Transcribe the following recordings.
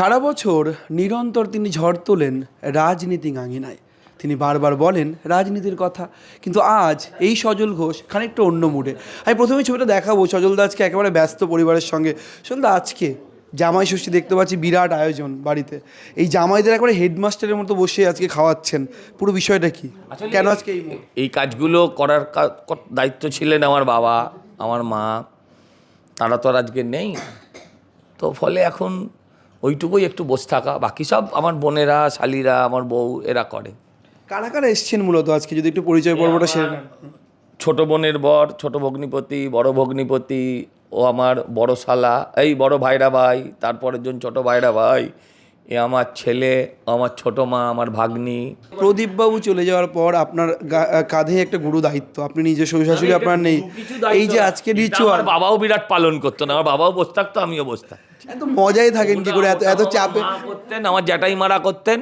সারা বছর নিরন্তর তিনি ঝড় তোলেন রাজনীতি আঙিনায়। তিনি বারবার বলেন রাজনীতির কথা, কিন্তু আজ এই সজল ঘোষ খানিকটা অন্য মুডে। আমি প্রথমেই ছবিটা দেখাবো সজল দা আজকে একেবারে ব্যস্ত পরিবারের সঙ্গে। সজল দা, আজকে জামাই ষষ্ঠী দেখতে পাচ্ছি, বিরাট আয়োজন বাড়িতে। এই জামাইদের একবারে হেডমাস্টারের মতো বসে আজকে খাওয়াচ্ছেন, পুরো বিষয়টা কি, কেন আজকে এই কাজগুলো করার দায়িত্ব ছিলেন আমার বাবা, আমার মা। তারা তো আর আজকে নেই, তো ফলে এখন ওইটুকুই একটু বসে থাকা, বাকি সব আমার বোনেরা, শালিরা, আমার বউ এরা করে। কারা কারা এসছেন মূলত আজকে, যদি একটু পরিচয় পর্বটা সেরে নেন? ছোট বোনের বর, ছোট ভগ্নিপতি, বড় ভগ্নিপতি, ও আমার বড় শালা, এই বড় ভাইরা ভাই, তারপরের জন ছোট ভাইরা ভাই, এ আমার ছেলে, আমার ছোট মা, আমার ভাগ্নি। প্রদীপবাবু চলে যাওয়ার পর আপনার কাঁধে একটা গুরু দায়িত্ব, আপনি নিজে শ্বশুর আপনার নেই। এই যে আজকে রিচুয়াল, আমার বাবাও বিরাট পালন করতো না, আমার বাবাও বসে থাকতো, আমিও বসে থাকতাম। এত মজাই থাকেন কি করে, এত এত চাপে করতেন, আমার জ্যাঠাই মারা করতেন,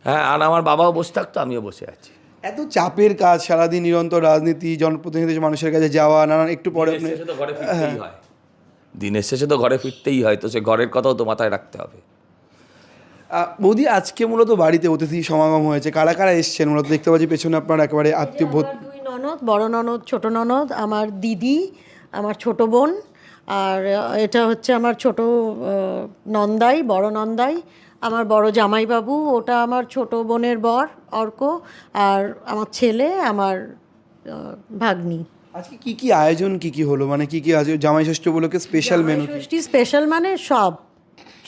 হ্যাঁ, আর আমার বাবাও বসে থাকতো, আমিও বসে আছি। এত চাপের কাজ, সারাদিন নিরন্তর রাজনীতি, জনপ্রতিনিধি মানুষের কাছে যাওয়া, নানান একটু পরে দিনের শেষে তো ঘরে ফিরতেই হয়, তো সে ঘরের কথাও তো মাথায় রাখতে হবে। বৌদি, আজকে মূলত বাড়িতে অতিথি সমাগম হয়েছে, কারা কারা এসছেন মূলত? দেখতে পাচ্ছি পেছনে আপনার একেবারে আত্মীয় দুই ননদ, বড় ননদ, ছোট ননদ, আমার দিদি, আমার ছোট বোন, আর এটা হচ্ছে আমার ছোট নন্দাই, বড় নন্দাই, আমার বড় জামাইবাবু, ওটা আমার ছোট বোনের বর অর্ক, আর আমার ছেলে, আমার ভাগ্নি। আজকে কি কি আয়োজন, কি কি হলো, মানে কি কি আজ জামাই ষষ্ঠী উপলক্ষে স্পেশাল মেনু? ষষ্ঠী স্পেশাল মানে সব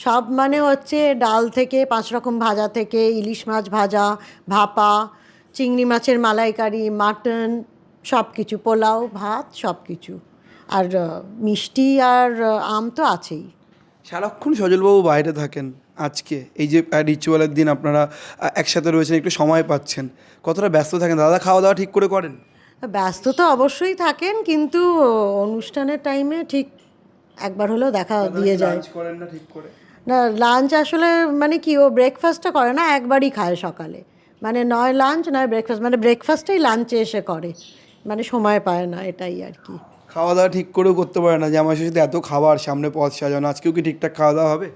সব মানে হচ্ছে ডাল থেকে 5 রকম ভাজা থেকে, ইলিশ মাছ ভাজা, ভাপা, চিংড়ি মাছের মালাইকারি, মাটন, সব কিছু, পোলাও, ভাত, সব কিছু, আর মিষ্টি আর আম তো আছেই। সারাক্ষণ সজলবাবু বাইরে থাকেন, আজকে এই যে রিচুয়ালের দিন আপনারা একসাথে রয়েছেন, একটু সময় পাচ্ছেন, কতটা ব্যস্ত থাকেন? দাদা খাওয়া দাওয়া ঠিক করে করেন? ব্যস্ত তো অবশ্যই থাকেন, কিন্তু অনুষ্ঠানের টাইমে ঠিক একবার হলেও দেখা দিয়ে যায়। করেন না ঠিক করে? না, লাঞ্চ আসলে মানে কি, ও ব্রেকফাস্টটা করে না, একবারই খায় সকালে, মানে নয় লাঞ্চ নয় ব্রেকফাস্ট, মানে ব্রেকফাস্টটাই লাঞ্চে এসে করে, মানে সময় পায় না, এটাই আর কি। খাওয়া দাওয়া ঠিক করেও করতে পারে না, যে আমার সাথে এত খাবার সামনে পথ সাজানো, আজকেও কি ঠিকঠাক খাওয়া দাওয়া হবে?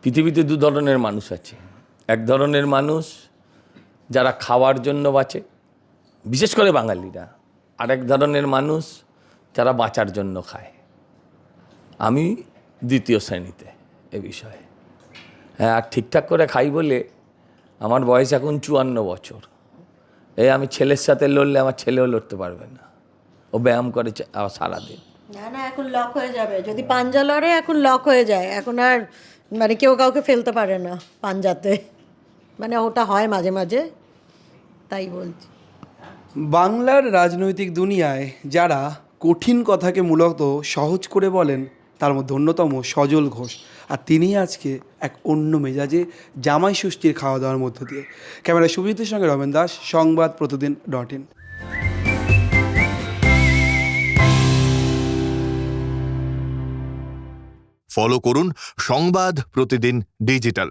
পৃথিবীতে দু ধরনের মানুষ আছে। এক ধরনের মানুষ যারা খাওয়ার জন্য বাঁচে, বিশেষ করে বাঙালিরা। আরেক ধরনের মানুষ যারা বাঁচার জন্য খায়। আমি দ্বিতীয় শ্রেণীতে এ বিষয়ে। হ্যাঁ, আর ঠিকঠাক করে খাই বলে আমার বয়স এখন 54 বছর। আমি ছেলের সাথে লড়লে আমার ছেলেও লড়তে পারবে না, ও ব্যায়াম করে সারাদিন। না না, এখন লক হয়ে যাবে, যদি পাঞ্জা লড়ে এখন লক হয়ে যায়, এখন আর মানে কেউ কাউকে ফেলতে পারে না পাঞ্জাতে, মানে ওটা হয় মাঝে মাঝে, তাই বলছি। বাংলার রাজনৈতিক দুনিয়ায় যারা কঠিন কথাকে মূলত সহজ করে বলেন, তার মধ্যে অন্যতম সজল ঘোষ। আর তিনি আজকে এক অন্য মেজাজে জামাই ষষ্ঠীর খাওয়া দাওয়ার মধ্য দিয়ে। ক্যামেরায় সুবিধির সঙ্গে রমেন দাস, সংবাদ প্রতিদিন.in। ফলো করুন সংবাদ প্রতিদিন ডিজিটাল।